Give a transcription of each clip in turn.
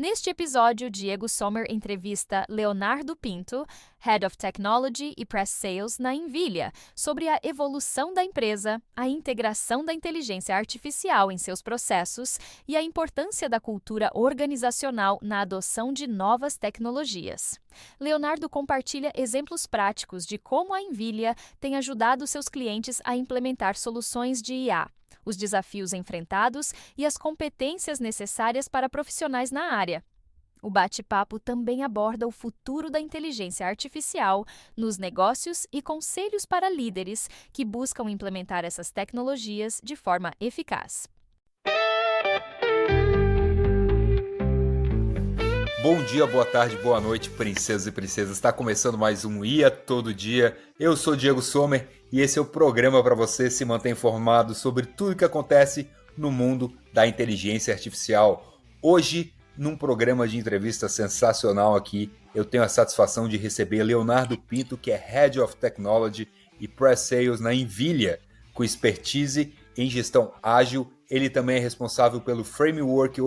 Neste episódio, Diego Sommer entrevista Leonardo Pinto, Head of Technology e Press Sales na Envilha, sobre a evolução da empresa, a integração da inteligência artificial em seus processos e a importância da cultura organizacional na adoção de novas tecnologias. Leonardo compartilha exemplos práticos de como a Envilha tem ajudado seus clientes a implementar soluções de IA, os desafios enfrentados e as competências necessárias para profissionais na área. O bate-papo também aborda o futuro da inteligência artificial nos negócios e conselhos para líderes que buscam implementar essas tecnologias de forma eficaz. Bom dia, boa tarde, boa noite, princesas e princesas. Está começando mais um IA Todo Dia. Eu sou Diego Sommer e esse é o programa para você se manter informado sobre tudo que acontece no mundo da inteligência artificial. Hoje, num programa de entrevista sensacional aqui, eu tenho a satisfação de receber Leonardo Pinto, que é Head of Technology e Press Sales na Envilha, com expertise em gestão ágil. Ele também é responsável pelo framework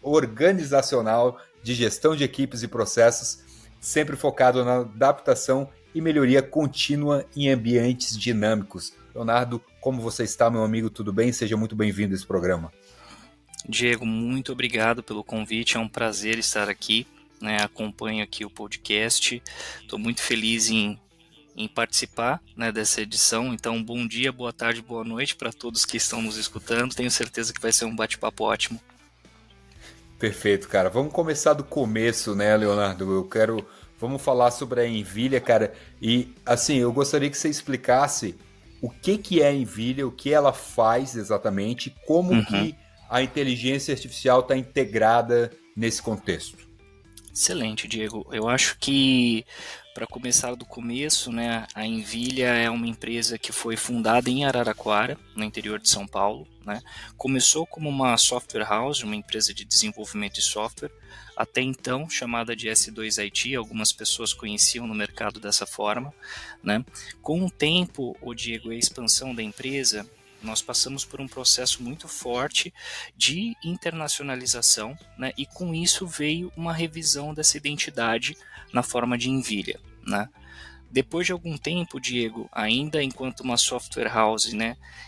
organizacional de gestão de equipes e processos, sempre focado na adaptação e melhoria contínua em ambientes dinâmicos. Leonardo, como você está, meu amigo? Tudo bem? Seja muito bem-vindo a esse programa. Diego, muito obrigado pelo convite, é um prazer estar aqui, acompanho aqui o podcast, estou muito feliz em participar dessa edição, então bom dia, boa tarde, boa noite para todos que estão nos escutando, tenho certeza que vai ser um bate-papo ótimo. Perfeito, cara. Vamos começar do começo, né, Leonardo? Vamos falar sobre a Envilha, cara. E, assim, eu gostaria que você explicasse o que é a Envilha, o que ela faz exatamente, como que a inteligência artificial está integrada nesse contexto. Excelente, Diego. Eu acho que, para começar do começo, a Envilha é uma empresa que foi fundada em Araraquara, no interior de São Paulo. Começou como uma software house, uma empresa de desenvolvimento de software, até então chamada de S2IT, algumas pessoas conheciam no mercado dessa forma. Com o tempo, Diego, a expansão da empresa, nós passamos por um processo muito forte de internacionalização, e com isso veio uma revisão dessa identidade na forma de Envilha. Depois de algum tempo, Diego, ainda enquanto uma software house,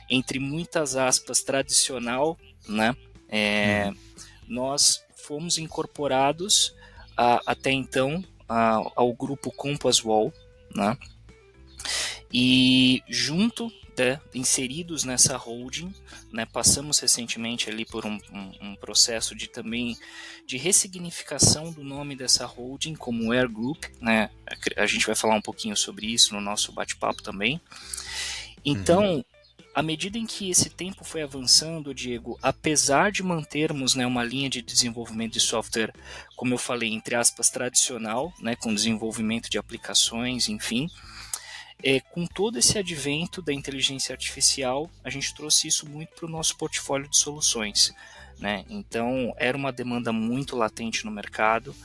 entre muitas aspas, tradicional, nós fomos incorporados até então ao grupo Compass Wall, e junto, inseridos nessa holding, passamos recentemente ali por um processo de ressignificação do nome dessa holding como Air Group, a gente vai falar um pouquinho sobre isso no nosso bate-papo também. Então, à medida em que esse tempo foi avançando, Diego, apesar de mantermos uma linha de desenvolvimento de software, como eu falei, entre aspas, tradicional, com desenvolvimento de aplicações, enfim, com todo esse advento da inteligência artificial, a gente trouxe isso muito para o nosso portfólio de soluções. Então, era uma demanda muito latente no mercado.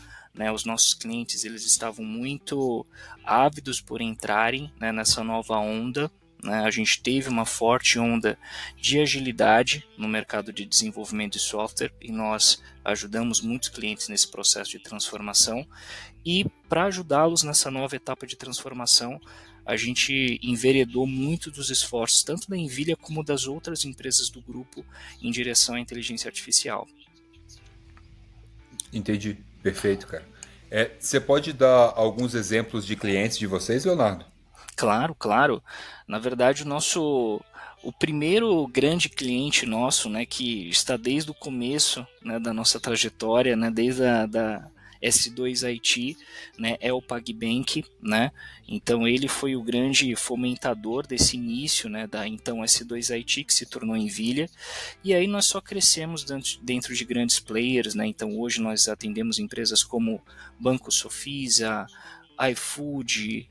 Os nossos clientes eles estavam muito ávidos por entrarem nessa nova onda. A gente teve uma forte onda de agilidade no mercado de desenvolvimento de software e nós ajudamos muitos clientes nesse processo de transformação. E para ajudá-los nessa nova etapa de transformação, a gente enveredou muito dos esforços, tanto da Envilha como das outras empresas do grupo, em direção à inteligência artificial. Entendi. Perfeito, cara. Você pode dar alguns exemplos de clientes de vocês, Leonardo? Claro. Na verdade, o primeiro grande cliente nosso, que está desde o começo da nossa trajetória, desde a S2IT, é o PagBank, então ele foi o grande fomentador desse início, da então S2IT, que se tornou Envilha, e aí nós só crescemos dentro de grandes players, então hoje nós atendemos empresas como Banco Sofisa, iFood,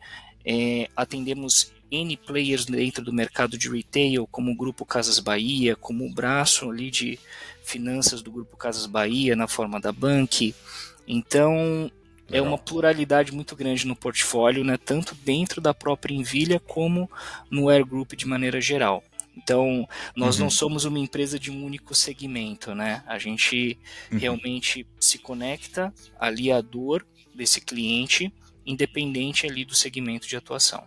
atendemos N players dentro do mercado de retail, como o Grupo Casas Bahia, como o braço ali de finanças do Grupo Casas Bahia, na forma da Bank. Então, é uma pluralidade muito grande no portfólio, tanto dentro da própria Envilha como no Air Group de maneira geral. Então, nós não Uhum. somos uma empresa de um único segmento, né? A gente Uhum. realmente se conecta ali à dor desse cliente, independente ali do segmento de atuação.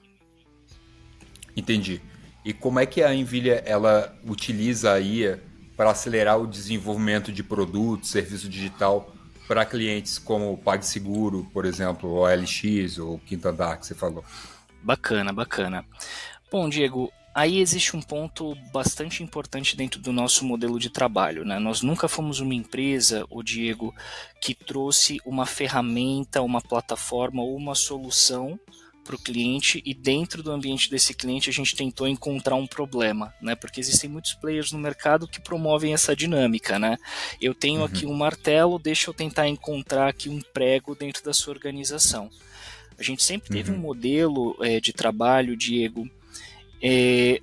Entendi. E como é que a Nvidia ela utiliza a IA para acelerar o desenvolvimento de produtos, serviço digital para clientes como o PagSeguro, por exemplo, ou OLX ou Quinto Andar que você falou? Bacana, bacana. Bom, Diego, aí existe um ponto bastante importante dentro do nosso modelo de trabalho, né? Nós nunca fomos uma empresa, o Diego, que trouxe uma ferramenta, uma plataforma ou uma solução para o cliente e dentro do ambiente desse cliente a gente tentou encontrar um problema, né? Porque existem muitos players no mercado que promovem essa dinâmica, né? Eu tenho Uhum. aqui um martelo, deixa eu tentar encontrar aqui um prego dentro da sua organização. A gente sempre teve um Uhum. modelo de trabalho, Diego,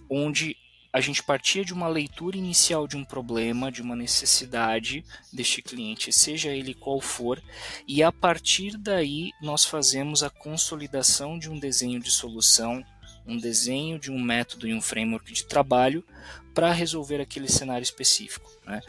onde a gente partia de uma leitura inicial de um problema, de uma necessidade deste cliente, seja ele qual for, e a partir daí nós fazemos a consolidação de um desenho de solução, um desenho de um método e um framework de trabalho para resolver aquele cenário específico, né?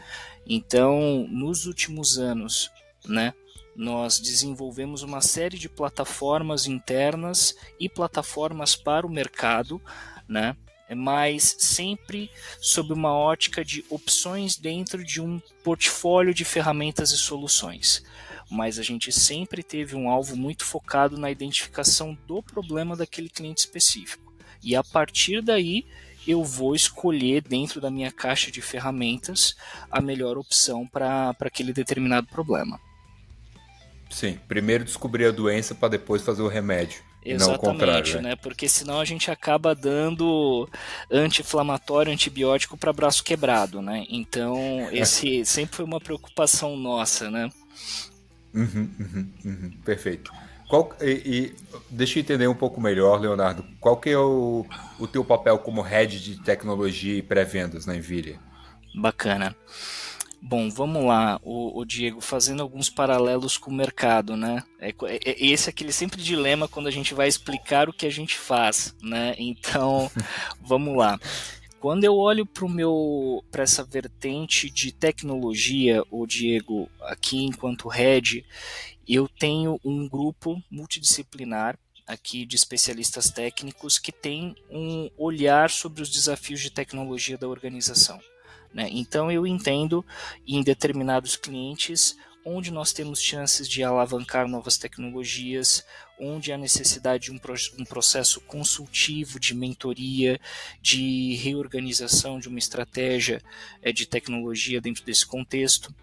Então, nos últimos anos, né, nós desenvolvemos uma série de plataformas internas e plataformas para o mercado, né? Mas sempre sob uma ótica de opções dentro de um portfólio de ferramentas e soluções. Mas a gente sempre teve um alvo muito focado na identificação do problema daquele cliente específico. E a partir daí eu vou escolher dentro da minha caixa de ferramentas a melhor opção para aquele determinado problema. Sim, primeiro descobrir a doença para depois fazer o remédio, e não o contrário, Exatamente, né? né? Porque senão a gente acaba dando anti-inflamatório, antibiótico para braço quebrado, né? Então, esse sempre foi uma preocupação nossa, né? Uhum, uhum, uhum, perfeito. Deixa eu entender um pouco melhor, Leonardo. Qual que é o teu papel como head de tecnologia e pré-vendas na Nvidia? Bacana. Bom, vamos lá, o Diego, fazendo alguns paralelos com o mercado, né? Esse é aquele sempre dilema quando a gente vai explicar o que a gente faz, né? Então, vamos lá. Quando eu olho para essa vertente de tecnologia, o Diego, aqui enquanto head, eu tenho um grupo multidisciplinar aqui de especialistas técnicos que tem um olhar sobre os desafios de tecnologia da organização, né? Então eu entendo em determinados clientes onde nós temos chances de alavancar novas tecnologias, onde há necessidade de um processo consultivo, de mentoria, de reorganização de uma estratégia de tecnologia dentro desse contexto.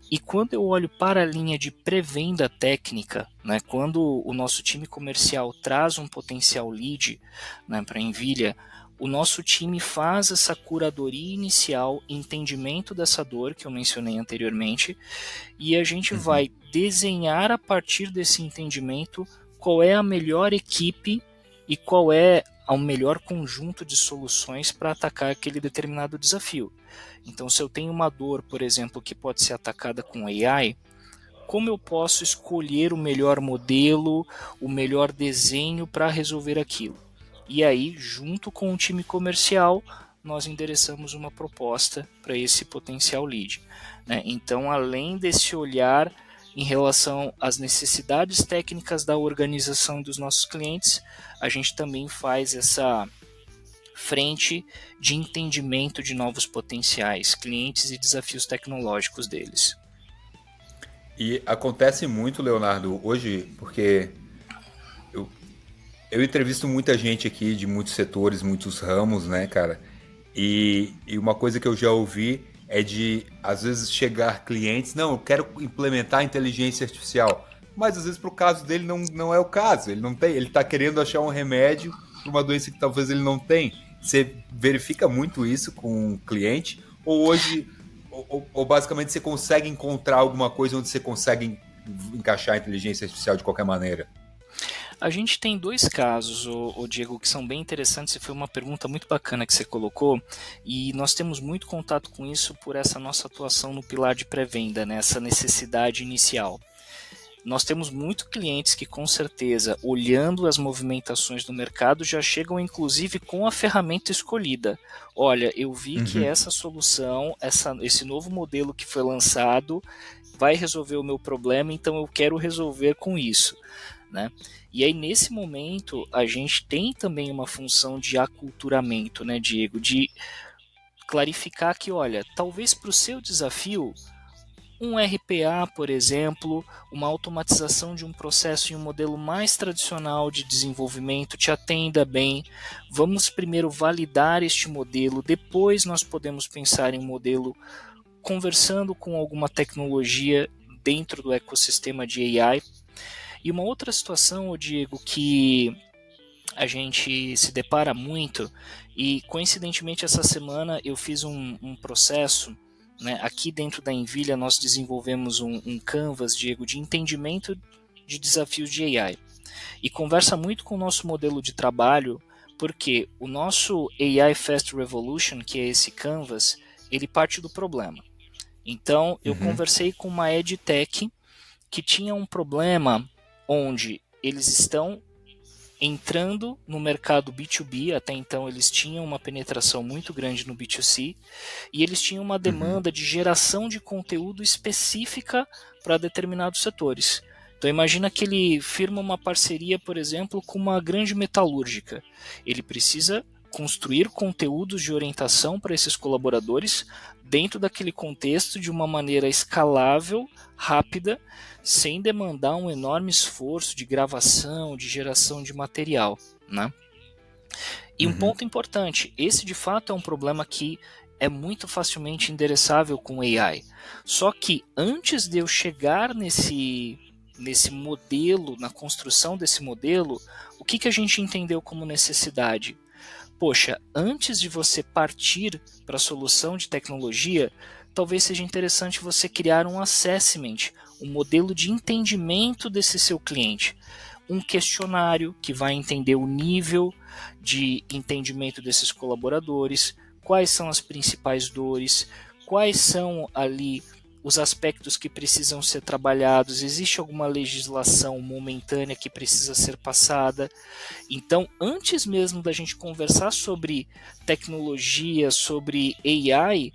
E quando eu olho para a linha de pré-venda técnica, né, quando o nosso time comercial traz um potencial lead, né, para a Nvidia, o nosso time faz essa curadoria inicial, entendimento dessa dor que eu mencionei anteriormente, e a gente Uhum. vai desenhar a partir desse entendimento qual é a melhor equipe e qual é o melhor conjunto de soluções para atacar aquele determinado desafio. Então, se eu tenho uma dor, por exemplo, que pode ser atacada com AI, como eu posso escolher o melhor modelo, o melhor desenho para resolver aquilo? E aí, junto com o time comercial, nós endereçamos uma proposta para esse potencial lead, né? Então, além desse olhar em relação às necessidades técnicas da organização dos nossos clientes, a gente também faz essa frente de entendimento de novos potenciais, clientes e desafios tecnológicos deles. E acontece muito, Leonardo, hoje, porque eu, eu entrevisto muita gente aqui de muitos setores, muitos ramos, né, cara? E uma coisa que eu já ouvi é de, às vezes, chegar clientes, não, eu quero implementar inteligência artificial. Mas às vezes pro caso dele não é o caso. Ele não tem, ele tá querendo achar um remédio para uma doença que talvez ele não tem. Você verifica muito isso com o cliente? Ou hoje, ou basicamente você consegue encontrar alguma coisa onde você consegue encaixar a inteligência artificial de qualquer maneira? A gente tem dois casos, o Diego, que são bem interessantes e foi uma pergunta muito bacana que você colocou e nós temos muito contato com isso por essa nossa atuação no pilar de pré-venda, né, essa necessidade inicial. nós temos muitos clientes que com certeza, olhando as movimentações do mercado, já chegam inclusive com a ferramenta escolhida. Olha, eu vi que essa solução, esse novo modelo que foi lançado vai resolver o meu problema, então eu quero resolver com isso, né? E aí nesse momento a gente tem também uma função de aculturamento, né, Diego, de clarificar que, olha, talvez para o seu desafio um RPA, por exemplo, uma automatização de um processo em um modelo mais tradicional de desenvolvimento te atenda bem. Vamos primeiro validar este modelo, depois nós podemos pensar em um modelo conversando com alguma tecnologia dentro do ecossistema de AI. E uma outra situação, Diego, que a gente se depara muito, e coincidentemente essa semana eu fiz um processo, né, aqui dentro da Envilha nós desenvolvemos um canvas, Diego, de entendimento de desafios de AI, e conversa muito com o nosso modelo de trabalho, porque o nosso AI Fast Revolution, que é esse canvas, ele parte do problema. Então eu conversei com uma EdTech que tinha um problema onde eles estão entrando no mercado B2B, até então eles tinham uma penetração muito grande no B2C, e eles tinham uma demanda de geração de conteúdo específica para determinados setores. Então imagina que ele firma uma parceria, por exemplo, com uma grande metalúrgica. Ele precisa construir conteúdos de orientação para esses colaboradores dentro daquele contexto de uma maneira escalável, rápida, sem demandar um enorme esforço de gravação, de geração de material, né? E um ponto importante, esse de fato é um problema que é muito facilmente endereçável com AI. Só que antes de eu chegar nesse modelo, na construção desse modelo, o que a gente entendeu como necessidade? Poxa, antes de você partir para a solução de tecnologia, talvez seja interessante você criar um assessment, um modelo de entendimento desse seu cliente. Um questionário que vai entender o nível de entendimento desses colaboradores, quais são as principais dores, quais são ali os aspectos que precisam ser trabalhados, existe alguma legislação momentânea que precisa ser passada. Então, antes mesmo da gente conversar sobre tecnologia, sobre AI,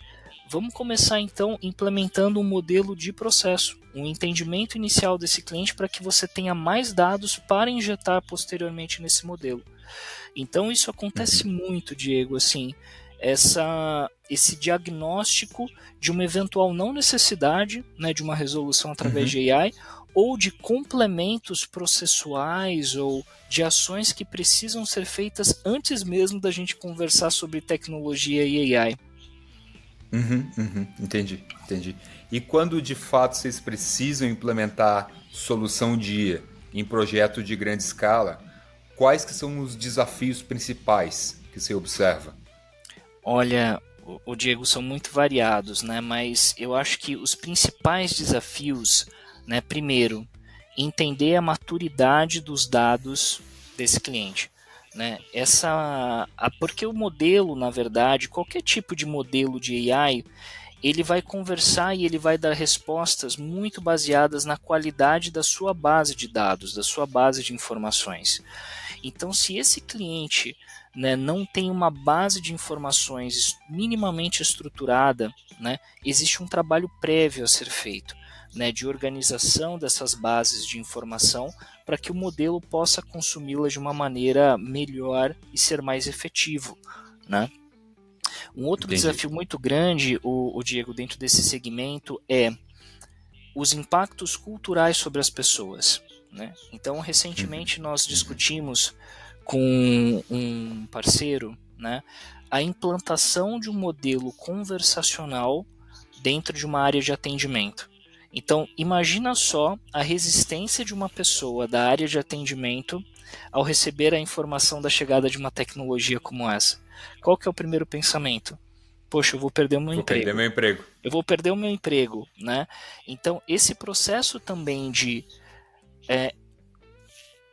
vamos começar então implementando um modelo de processo, um entendimento inicial desse cliente para que você tenha mais dados para injetar posteriormente nesse modelo. Então isso acontece muito, Diego, assim, esse diagnóstico de uma eventual não necessidade, né, de uma resolução através de AI, ou de complementos processuais ou de ações que precisam ser feitas antes mesmo da gente conversar sobre tecnologia e AI. Entendi. E quando de fato vocês precisam implementar solução de IA em projeto de grande escala, quais que são os desafios principais que você observa? Olha, o Diego, são muito variados, né? Mas eu acho que os principais desafios, né? Primeiro, entender a maturidade dos dados desse cliente, né? Porque o modelo, na verdade, qualquer tipo de modelo de AI, ele vai conversar e ele vai dar respostas muito baseadas na qualidade da sua base de dados, da sua base de informações. Então, se esse cliente, né, não tem uma base de informações minimamente estruturada, né, existe um trabalho prévio a ser feito, né, de organização dessas bases de informação para que o modelo possa consumi-las de uma maneira melhor e ser mais efetivo, né? Um outro desafio muito grande, o Diego, dentro desse segmento é os impactos culturais sobre as pessoas, né? Então, recentemente nós discutimos com um parceiro, né, a implantação de um modelo conversacional dentro de uma área de atendimento. Então, imagina só a resistência de uma pessoa da área de atendimento ao receber a informação da chegada de uma tecnologia como essa. Qual que é o primeiro pensamento? Poxa, eu vou perder o meu emprego. Eu vou perder o meu emprego, né? Então, esse processo também de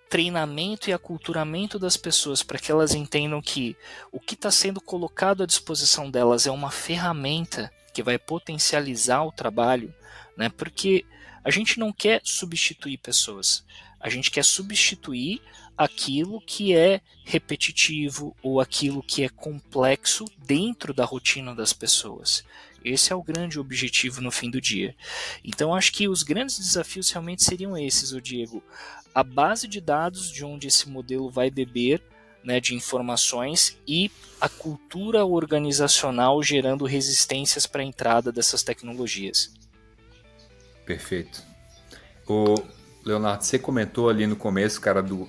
treinamento e aculturamento das pessoas para que elas entendam que o que está sendo colocado à disposição delas é uma ferramenta que vai potencializar o trabalho, né? Porque a gente não quer substituir pessoas, a gente quer substituir aquilo que é repetitivo ou aquilo que é complexo dentro da rotina das pessoas. Esse é o grande objetivo no fim do dia. Então acho que os grandes desafios realmente seriam esses, Diego. A base de dados de onde esse modelo vai beber, né, de informações, e a cultura organizacional gerando resistências para a entrada dessas tecnologias. Perfeito. O Leonardo, você comentou ali no começo, cara, do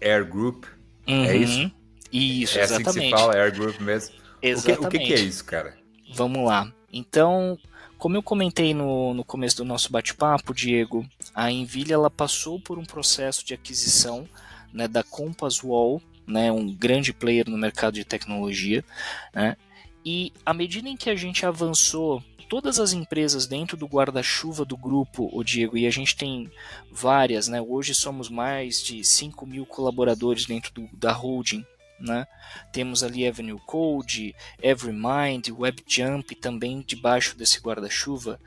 Air Group, é isso? Isso, é exatamente. Assim que se fala, Air Group mesmo? Exatamente. O que é isso, cara? Vamos lá. Então, como eu comentei no começo do nosso bate-papo, Diego, a Envile ela passou por um processo de aquisição, né, da Compass Wall, né, um grande player no mercado de tecnologia, né, e à medida em que a gente avançou, todas as empresas dentro do guarda-chuva do grupo, Diego, e a gente tem várias, né, hoje somos mais de 5.000 colaboradores dentro da holding, né? Temos ali Avenue Code, Evermind, WebJump também debaixo desse guarda-chuva.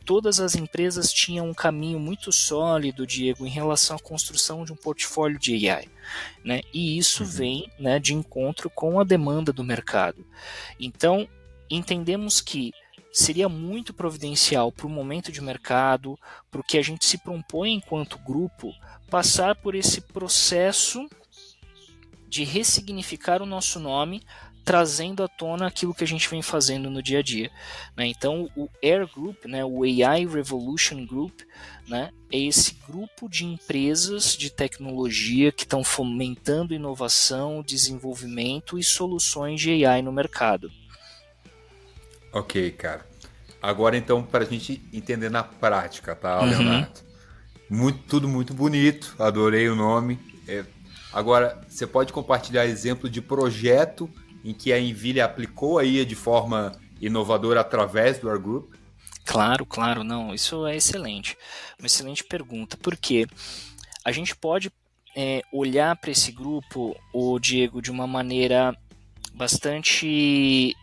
Todas as empresas tinham um caminho muito sólido, Diego, em relação à construção de um portfólio de AI, né? E isso vem, né, de encontro com a demanda do mercado. Então, entendemos que seria muito providencial para o momento de mercado, para o que a gente se propõe enquanto grupo, passar por esse processo de ressignificar o nosso nome, trazendo à tona aquilo que a gente vem fazendo no dia a dia, né? Então o Air Group, né, o AI Revolution Group, né, é esse grupo de empresas de tecnologia que estão fomentando inovação, desenvolvimento e soluções de AI no mercado. Ok, cara. Agora então, para a gente entender na prática, tá, Leonardo? Tudo muito bonito, adorei o nome. Agora, você pode compartilhar exemplo de projeto em que a Envile aplicou a IA de forma inovadora através do Air Group? Claro, não, isso é excelente. Uma excelente pergunta, porque a gente pode olhar para esse grupo, Diego, de uma maneira bastante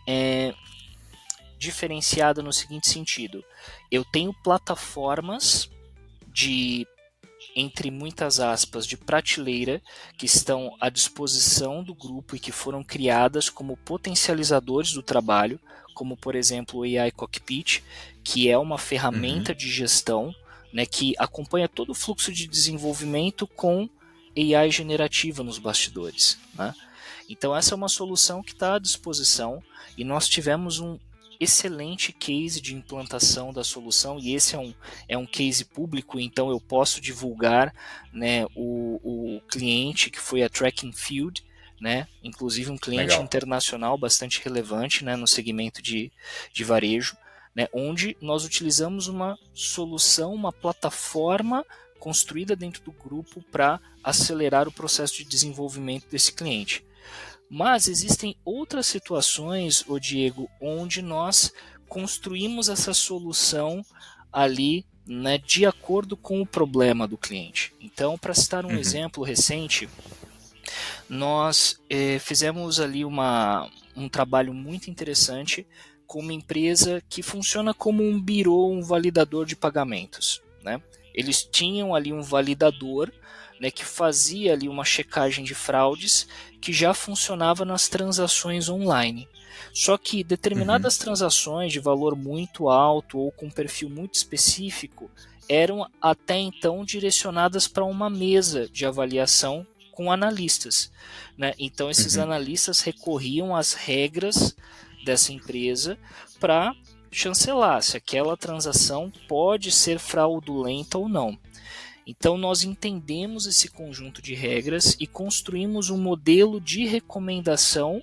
diferenciada no seguinte sentido. Eu tenho plataformas de, entre muitas aspas, de prateleira que estão à disposição do grupo e que foram criadas como potencializadores do trabalho, como por exemplo o AI Cockpit, que é uma ferramenta de gestão, né, que acompanha todo o fluxo de desenvolvimento com AI generativa nos bastidores, né? Então essa é uma solução que está à disposição e nós tivemos um excelente case de implantação da solução, e esse é um case público, então eu posso divulgar, né, o cliente que foi a Track and Field, né, inclusive um cliente internacional bastante relevante, né, no segmento de varejo, né, onde nós utilizamos uma solução, uma plataforma construída dentro do grupo para acelerar o processo de desenvolvimento desse cliente. Mas existem outras situações, Diego, onde nós construímos essa solução ali, né, de acordo com o problema do cliente. Então, para citar um exemplo recente, nós fizemos ali um trabalho muito interessante com uma empresa que funciona como um birô, um validador de pagamentos, né? Eles tinham ali um validador, né, que fazia ali uma checagem de fraudes que já funcionava nas transações online. Só que determinadas transações de valor muito alto ou com perfil muito específico eram até então direcionadas para uma mesa de avaliação com analistas, né? Então esses analistas recorriam às regras dessa empresa para chancelar se aquela transação pode ser fraudulenta ou não. Então nós entendemos esse conjunto de regras e construímos um modelo de recomendação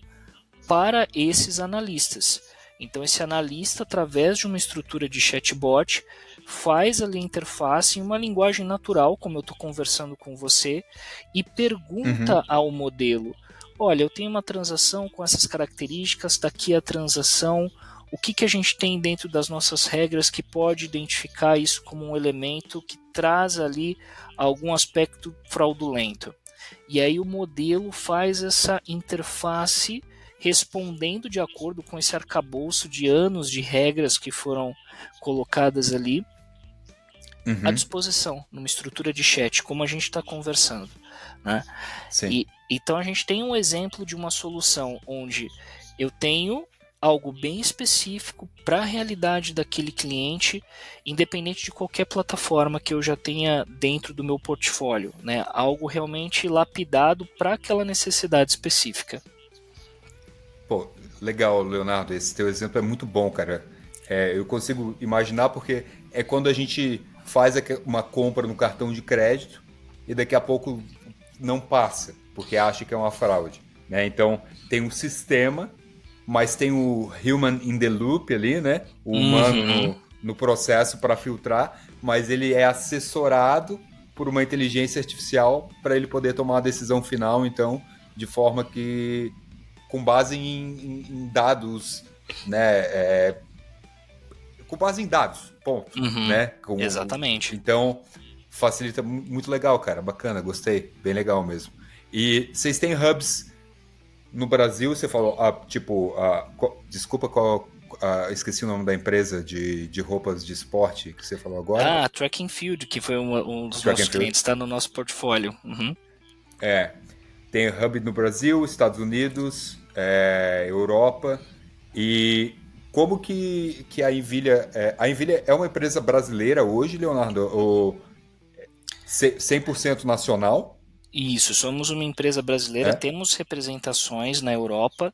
para esses analistas. Então esse analista, através de uma estrutura de chatbot, faz ali a interface em uma linguagem natural, como eu estou conversando com você, e pergunta ao modelo: olha, eu tenho uma transação com essas características, daqui a transação, o que a gente tem dentro das nossas regras que pode identificar isso como um elemento que traz ali algum aspecto fraudulento. E aí o modelo faz essa interface respondendo de acordo com esse arcabouço de anos de regras que foram colocadas ali, à disposição, numa estrutura de chat, como a gente está conversando, né? Sim. Então a gente tem um exemplo de uma solução onde eu tenho algo bem específico para a realidade daquele cliente, independente de qualquer plataforma que eu já tenha dentro do meu portfólio, né? Algo realmente lapidado para aquela necessidade específica. Pô, legal, Leonardo, esse teu exemplo é muito bom, cara. Eu consigo imaginar porque é quando a gente faz uma compra no cartão de crédito e daqui a pouco não passa, porque acha que é uma fraude, né? Então, tem um sistema, mas tem o human in the loop ali, né? O humano no processo para filtrar, mas ele é assessorado por uma inteligência artificial para ele poder tomar a decisão final, então, de forma que, com base em dados, né? Com base em dados, ponto, né? Exatamente. Então, facilita muito legal, cara. Bacana, gostei. Bem legal mesmo. E vocês têm hubs no Brasil, você falou, desculpa, esqueci o nome da empresa de roupas de esporte que você falou agora. Track and Field, que foi um dos nossos clientes, está no nosso portfólio. Tem hub no Brasil, Estados Unidos, Europa. E como que a Envilha... a Envilha é uma empresa brasileira hoje, Leonardo? Ou 100% nacional? Isso, somos uma empresa brasileira, temos representações na Europa.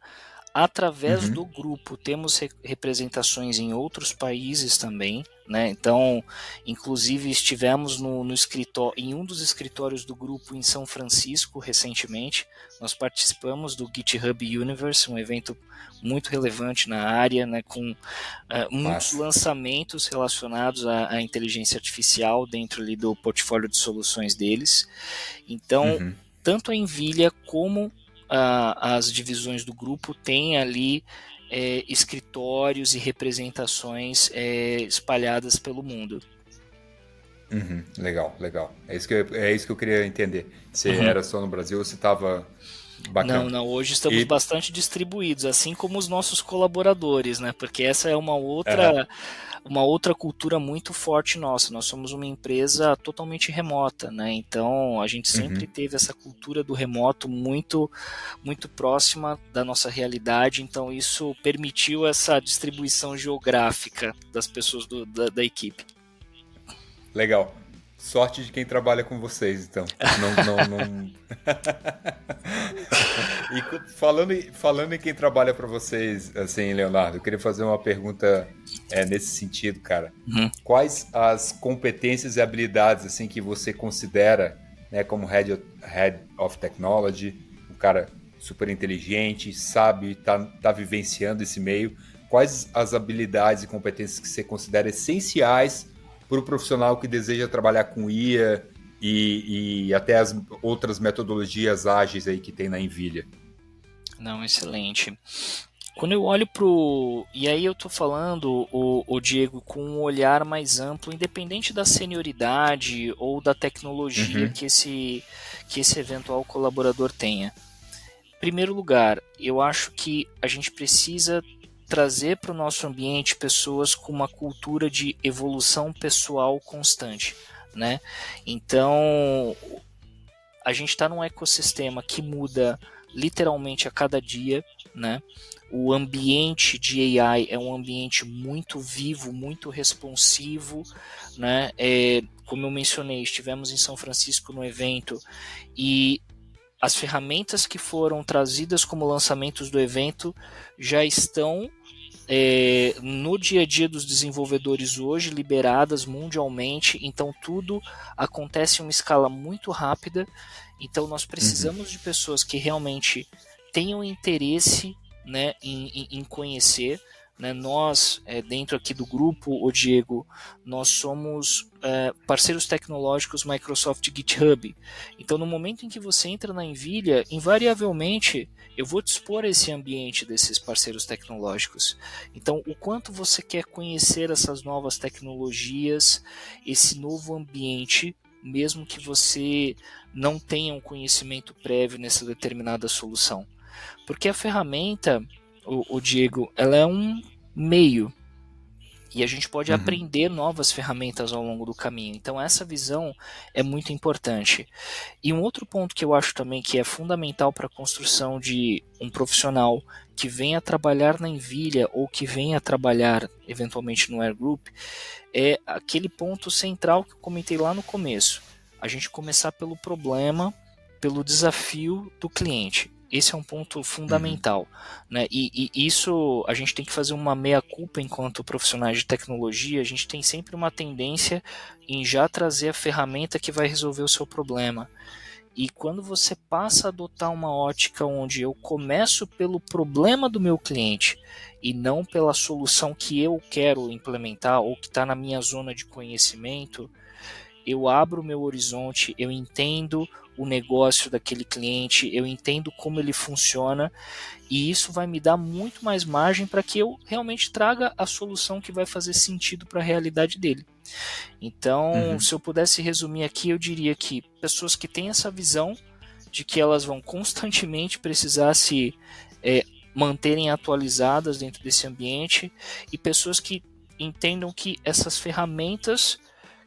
Através do grupo, temos representações em outros países também, né? Então, inclusive, estivemos no escritório, em um dos escritórios do grupo em São Francisco recentemente. Nós participamos do GitHub Universe, um evento muito relevante na área, né? Com muitos lançamentos relacionados à inteligência artificial dentro ali do portfólio de soluções deles. Então, tanto a Envilha como as divisões do grupo têm ali escritórios e representações espalhadas pelo mundo. Legal. É isso que eu queria entender. Se era só no Brasil ou se estava bacana. Não, hoje estamos bastante distribuídos, assim como os nossos colaboradores, né? Porque essa é uma outra cultura muito forte nossa. Nós somos uma empresa totalmente remota, né? Então a gente sempre teve essa cultura do remoto muito, muito próxima da nossa realidade. Então isso permitiu essa distribuição geográfica das pessoas da equipe. Legal. Sorte de quem trabalha com vocês, então. Não. E falando em quem trabalha para vocês, assim, Leonardo, eu queria fazer uma pergunta nesse sentido, cara. Quais as competências e habilidades assim que você considera, né, como Head of Technology, um cara super inteligente, sabe, tá vivenciando esse meio? Quais as habilidades e competências que você considera essenciais para o profissional que deseja trabalhar com IA e até as outras metodologias ágeis aí que tem na Envilha? Não, excelente. Quando eu olho e aí eu estou falando, o Diego, com um olhar mais amplo, independente da senioridade ou da tecnologia que esse eventual colaborador tenha. Em primeiro lugar, eu acho que a gente precisa trazer para o nosso ambiente pessoas com uma cultura de evolução pessoal constante, né? Então, a gente está num ecossistema que muda literalmente a cada dia, né? O ambiente de AI é um ambiente muito vivo, muito responsivo, né? Como eu mencionei, estivemos em São Francisco no evento e as ferramentas que foram trazidas como lançamentos do evento já estão no dia a dia dos desenvolvedores hoje, liberadas mundialmente, então tudo acontece em uma escala muito rápida. Então nós precisamos de pessoas que realmente tenham interesse, né, em conhecer, né? Nós, dentro aqui do grupo, o Diego, nós somos parceiros tecnológicos Microsoft GitHub. Então no momento em que você entra na Envilha, invariavelmente eu vou dispor esse ambiente desses parceiros tecnológicos. Então o quanto você quer conhecer essas novas tecnologias, esse novo ambiente, mesmo que você não tenha um conhecimento prévio nessa determinada solução. Porque a ferramenta, o Diego, ela é um meio. E a gente pode aprender novas ferramentas ao longo do caminho. Então essa visão é muito importante. E um outro ponto que eu acho também que é fundamental para a construção de um profissional que venha trabalhar na Envilia ou que venha trabalhar eventualmente no Air Group é aquele ponto central que eu comentei lá no começo. A gente começar pelo problema, pelo desafio do cliente. Esse é um ponto fundamental, né? E isso a gente tem que fazer uma meia-culpa enquanto profissionais de tecnologia. A gente tem sempre uma tendência em já trazer a ferramenta que vai resolver o seu problema. E quando você passa a adotar uma ótica onde eu começo pelo problema do meu cliente e não pela solução que eu quero implementar ou que está na minha zona de conhecimento, eu abro o meu horizonte, eu entendo o negócio daquele cliente, eu entendo como ele funciona e isso vai me dar muito mais margem para que eu realmente traga a solução que vai fazer sentido para a realidade dele. Então, se eu pudesse resumir aqui, eu diria que pessoas que têm essa visão de que elas vão constantemente precisar se manterem atualizadas dentro desse ambiente e pessoas que entendam que essas ferramentas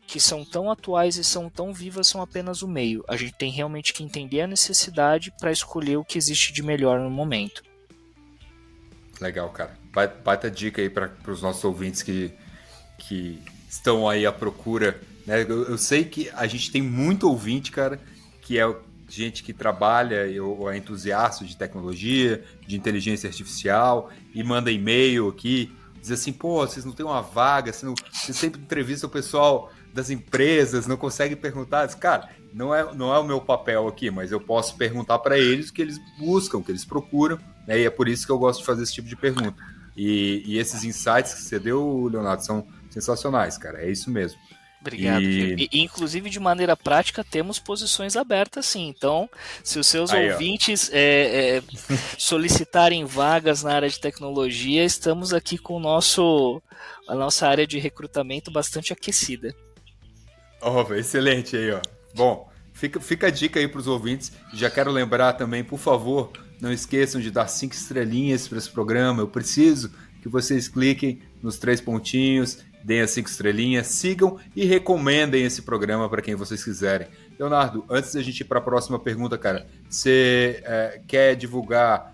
que são tão atuais e são tão vivas são apenas o meio. A gente tem realmente que entender a necessidade para escolher o que existe de melhor no momento. Legal, cara. Baita dica aí para os nossos ouvintes que estão aí à procura. Né? Eu sei que a gente tem muito ouvinte, cara, que é gente que trabalha ou é entusiasta de tecnologia, de inteligência artificial e manda e-mail aqui, diz assim, pô, vocês não têm uma vaga, vocês sempre entrevistam o pessoal das empresas, não consegue perguntar, cara, não é o meu papel aqui, mas eu posso perguntar para eles o que eles buscam, o que eles procuram, né? E é por isso que eu gosto de fazer esse tipo de pergunta. E esses insights que você deu, Leonardo, são sensacionais, cara, é isso mesmo. Obrigado, Diego. E, inclusive, de maneira prática, temos posições abertas, sim. Então, se os seus ouvintes solicitarem vagas na área de tecnologia, estamos aqui com a nossa área de recrutamento bastante aquecida. Excelente aí, ó. Bom, fica a dica aí para os ouvintes. Já quero lembrar também, por favor, não esqueçam de dar 5 estrelinhas para esse programa. Eu preciso que vocês cliquem nos 3 pontinhos, deem as 5 estrelinhas, sigam e recomendem esse programa para quem vocês quiserem. Leonardo, antes da gente ir para a próxima pergunta, cara, você quer divulgar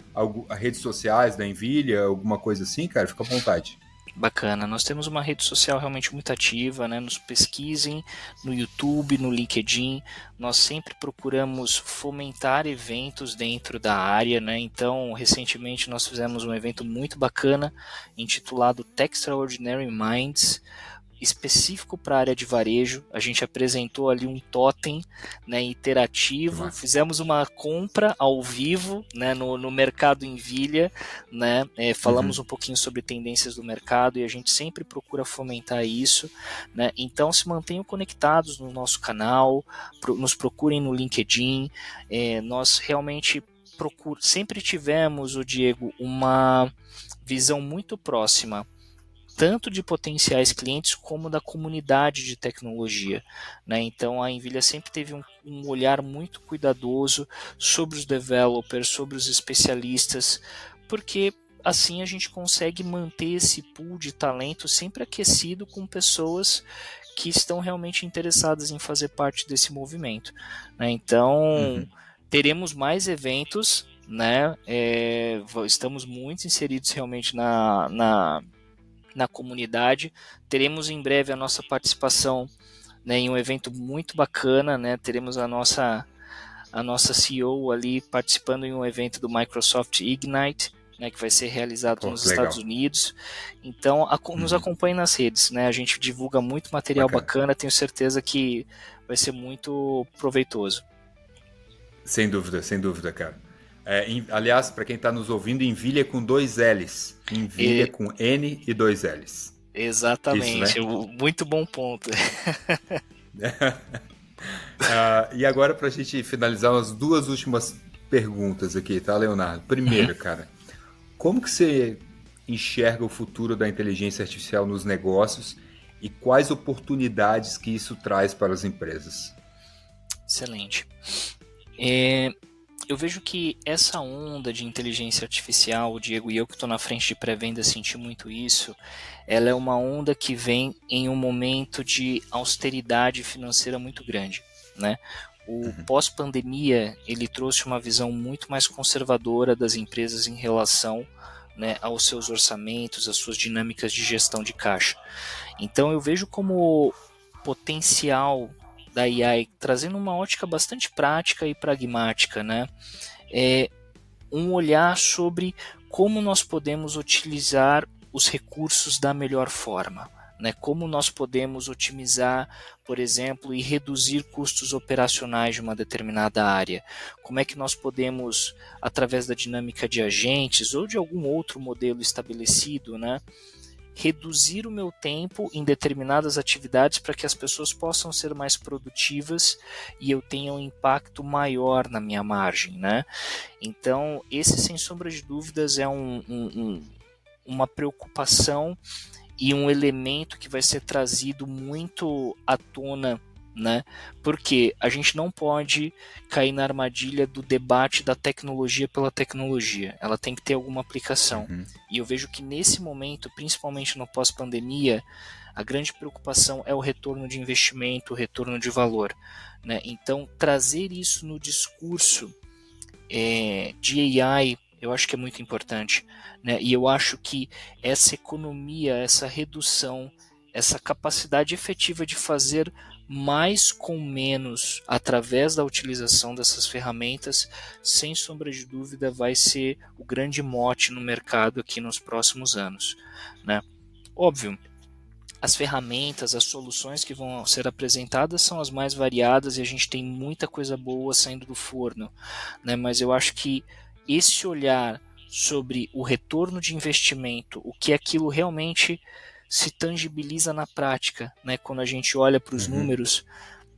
as redes sociais da Envilia, alguma coisa assim, cara? Fica à vontade. Bacana, nós temos uma rede social realmente muito ativa, né? Nos pesquisem no YouTube, no LinkedIn, nós sempre procuramos fomentar eventos dentro da área, né? Então, recentemente nós fizemos um evento muito bacana, intitulado Tech Extraordinary Minds, específico para a área de varejo. A gente apresentou ali um totem, né, interativo, fizemos uma compra ao vivo, né, no mercado Envilia, né, falamos um pouquinho sobre tendências do mercado e a gente sempre procura fomentar isso, né, então se mantenham conectados no nosso canal, nos procurem no LinkedIn, nós realmente sempre tivemos, o Diego, uma visão muito próxima tanto de potenciais clientes como da comunidade de tecnologia, né? Então a Envilia sempre teve um olhar muito cuidadoso sobre os developers, sobre os especialistas, porque assim a gente consegue manter esse pool de talento sempre aquecido com pessoas que estão realmente interessadas em fazer parte desse movimento, né? Então teremos mais eventos, né? Estamos muito inseridos realmente na comunidade. Teremos em breve a nossa participação, né, em um evento muito bacana, né? Teremos a nossa CEO ali participando em um evento do Microsoft Ignite, né, que vai ser realizado nos Estados Unidos. Então, nos acompanhe nas redes, né? A gente divulga muito material bacana, tenho certeza que vai ser muito proveitoso. Sem dúvida, cara. Aliás, para quem está nos ouvindo, Envilia com 2 L's. Envilia com N e 2 L's. Exatamente, isso, né? Muito bom ponto. E agora, para a gente finalizar, as 2 últimas perguntas aqui, tá, Leonardo? Primeiro, cara, como que você enxerga o futuro da inteligência artificial nos negócios e quais oportunidades que isso traz para as empresas? Excelente. Eu vejo que essa onda de inteligência artificial, o Diego e eu que estou na frente de pré-venda senti muito isso, ela é uma onda que vem em um momento de austeridade financeira muito grande, né? O pós-pandemia, ele trouxe uma visão muito mais conservadora das empresas em relação, né, aos seus orçamentos, às suas dinâmicas de gestão de caixa. Então eu vejo como potencial da AI, trazendo uma ótica bastante prática e pragmática, né? É um olhar sobre como nós podemos utilizar os recursos da melhor forma, né? Como nós podemos otimizar, por exemplo, e reduzir custos operacionais de uma determinada área. Como é que nós podemos, através da dinâmica de agentes ou de algum outro modelo estabelecido, né, reduzir o meu tempo em determinadas atividades para que as pessoas possam ser mais produtivas e eu tenha um impacto maior na minha margem, né? Então, esse, sem sombra de dúvidas, é uma preocupação e um elemento que vai ser trazido muito à tona, né? Porque a gente não pode cair na armadilha do debate da tecnologia pela tecnologia. Ela tem que ter alguma aplicação. E eu vejo que nesse momento, principalmente no pós-pandemia, a grande preocupação é o retorno de investimento, o retorno de valor, né? Então, trazer isso no discurso de AI, eu acho que é muito importante, né? E eu acho que essa economia, essa redução, essa capacidade efetiva de fazer mais com menos através da utilização dessas ferramentas, sem sombra de dúvida, vai ser o grande mote no mercado aqui nos próximos anos, né? Óbvio, as ferramentas, as soluções que vão ser apresentadas são as mais variadas e a gente tem muita coisa boa saindo do forno, né? Mas eu acho que esse olhar sobre o retorno de investimento, o que aquilo realmente se tangibiliza na prática, né? Quando a gente olha para os números,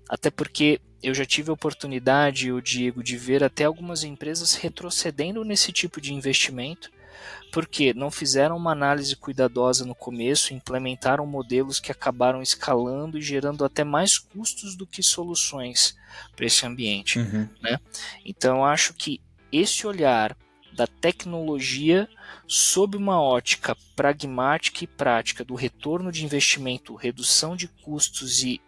até porque eu já tive a oportunidade, Diego, de ver até algumas empresas retrocedendo nesse tipo de investimento, porque não fizeram uma análise cuidadosa no começo, implementaram modelos que acabaram escalando e gerando até mais custos do que soluções para esse ambiente, né? Então eu acho que esse olhar da tecnologia sob uma ótica pragmática e prática do retorno de investimento, redução de custos e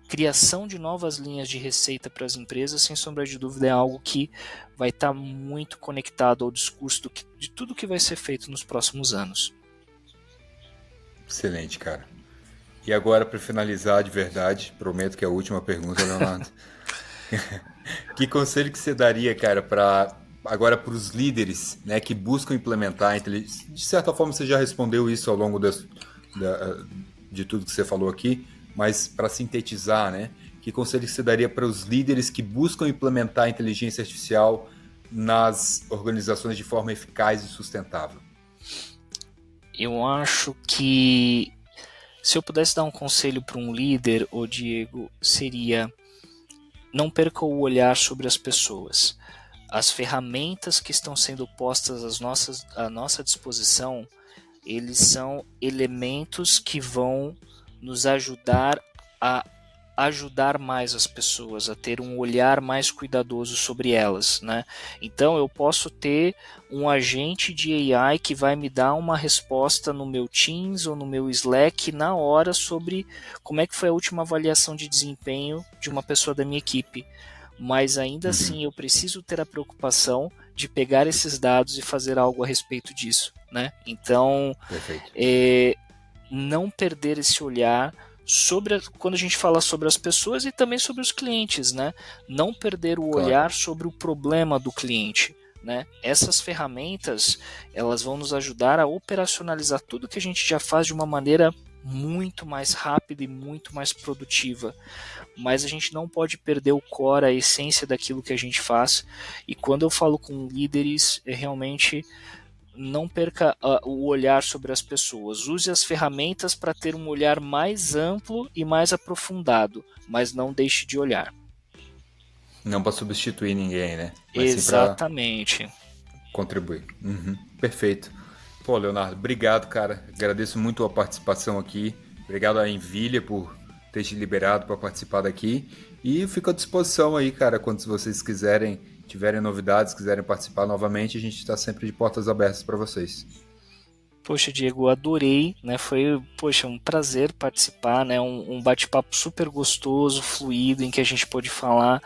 criação de novas linhas de receita para as empresas, sem sombra de dúvida, é algo que vai estar muito conectado ao discurso de tudo que vai ser feito nos próximos anos. Excelente, cara. E agora, para finalizar de verdade, prometo que é a última pergunta, Leonardo. Que conselho que você daria, cara, agora para os líderes, né, que buscam implementar a inteligência? De certa forma, você já respondeu isso ao longo de tudo que você falou aqui, mas para sintetizar, né, que conselho que você daria para os líderes que buscam implementar a inteligência artificial nas organizações de forma eficaz e sustentável? Eu acho que se eu pudesse dar um conselho para um líder, Diego, seria: não perca o olhar sobre as pessoas. As ferramentas que estão sendo postas à nossa disposição, eles são elementos que vão nos ajudar a ajudar mais as pessoas, a ter um olhar mais cuidadoso sobre elas, né? Então eu posso ter um agente de AI que vai me dar uma resposta no meu Teams ou no meu Slack na hora sobre como é que foi a última avaliação de desempenho de uma pessoa da minha equipe. Mas ainda assim eu preciso ter a preocupação de pegar esses dados e fazer algo a respeito disso, né? Então, não perder esse olhar quando a gente fala sobre as pessoas e também sobre os clientes, né? Não perder o olhar sobre o problema do cliente, né? Essas ferramentas, elas vão nos ajudar a operacionalizar tudo que a gente já faz de uma maneira muito mais rápida e muito mais produtiva, mas a gente não pode perder o core, a essência daquilo que a gente faz. E quando eu falo com líderes, realmente não perca o olhar sobre as pessoas. Use as ferramentas para ter um olhar mais amplo e mais aprofundado, mas não deixe de olhar. Não para substituir ninguém, né? Mas exatamente. Sim para contribuir. Perfeito. Leonardo, obrigado, cara. Agradeço muito a participação aqui. Obrigado à Envilha por ter te liberado para participar daqui. E fico à disposição aí, cara, quando vocês quiserem, tiverem novidades, quiserem participar novamente, a gente está sempre de portas abertas para vocês. Poxa, Diego, adorei, né? Foi, poxa, um prazer participar, né? Um bate-papo super gostoso, fluido, em que a gente pôde falar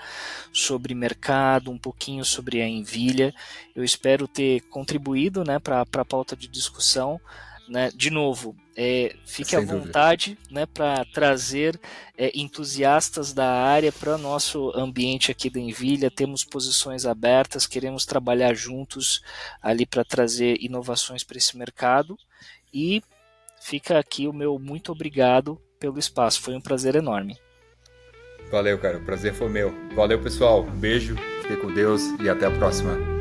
sobre mercado, um pouquinho sobre a Envilha. Eu espero ter contribuído, né, para a pauta de discussão. Né? De novo, fique Sem à vontade, né, para trazer entusiastas da área para o nosso ambiente aqui da Envilha. Temos posições abertas, queremos trabalhar juntos ali para trazer inovações para esse mercado. E fica aqui o meu muito obrigado pelo espaço, foi um prazer enorme. Valeu, cara, o prazer foi meu. Valeu, pessoal, um beijo, fique com Deus e até a próxima.